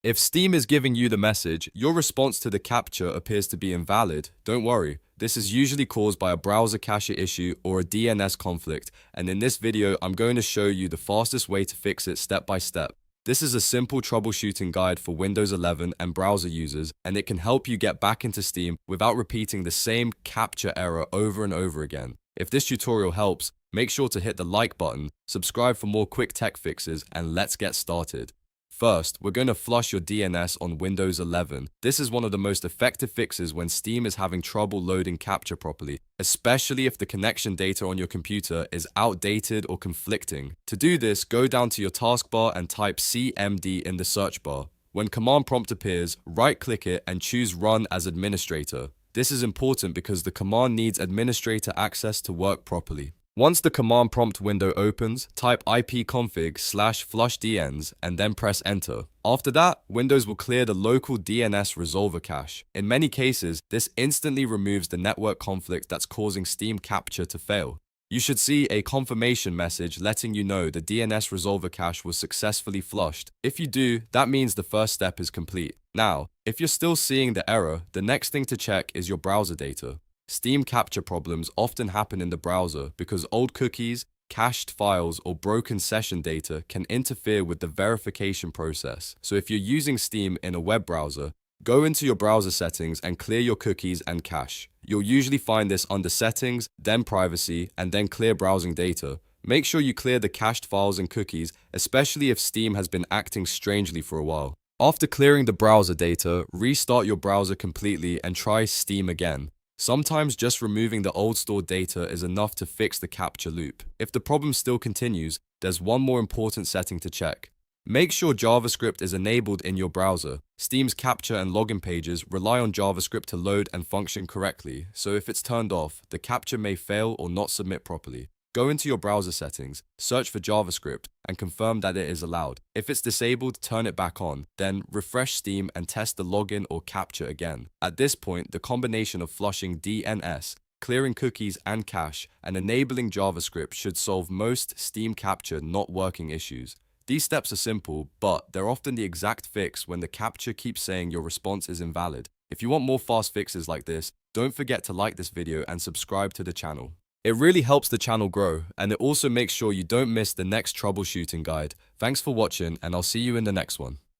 If Steam is giving you the message, your response to the captcha appears to be invalid, don't worry. This is usually caused by a browser cache issue or a DNS conflict, and in this video, I'm going to show you the fastest way to fix it step by step. This is a simple troubleshooting guide for Windows 11 and browser users, and it can help you get back into Steam without repeating the same captcha error over and over again. If this tutorial helps, make sure to hit the like button, subscribe for more quick tech fixes, and let's get started. First, we're going to flush your DNS on Windows 11. This is one of the most effective fixes when Steam is having trouble loading captcha properly, especially if the connection data on your computer is outdated or conflicting. To do this, go down to your taskbar and type CMD in the search bar. When command prompt appears, right-click it and choose Run as Administrator. This is important because the command needs administrator access to work properly. Once the command prompt window opens, type ipconfig/flushdns and then press enter. After that, Windows will clear the local DNS resolver cache. In many cases, this instantly removes the network conflict that's causing Steam captcha to fail. You should see a confirmation message letting you know the DNS resolver cache was successfully flushed. If you do, that means the first step is complete. Now, if you're still seeing the error, the next thing to check is your browser data. Steam captcha problems often happen in the browser because old cookies, cached files, or broken session data can interfere with the verification process. So if you're using Steam in a web browser, go into your browser settings and clear your cookies and cache. You'll usually find this under Settings, then Privacy, and then Clear Browsing Data. Make sure you clear the cached files and cookies, especially if Steam has been acting strangely for a while. After clearing the browser data, restart your browser completely and try Steam again. Sometimes just removing the old stored data is enough to fix the captcha loop. If the problem still continues, there's one more important setting to check. Make sure JavaScript is enabled in your browser. Steam's captcha and login pages rely on JavaScript to load and function correctly, so if it's turned off, the captcha may fail or not submit properly. Go into your browser settings, search for JavaScript, and confirm that it is allowed. If it's disabled, turn it back on. Then refresh Steam and test the login or captcha again. At this point, the combination of flushing DNS, clearing cookies and cache, and enabling JavaScript should solve most Steam captcha not working issues. These steps are simple, but they're often the exact fix when the captcha keeps saying your response is invalid. If you want more fast fixes like this, don't forget to like this video and subscribe to the channel. It really helps the channel grow, and it also makes sure you don't miss the next troubleshooting guide. Thanks for watching, and I'll see you in the next one.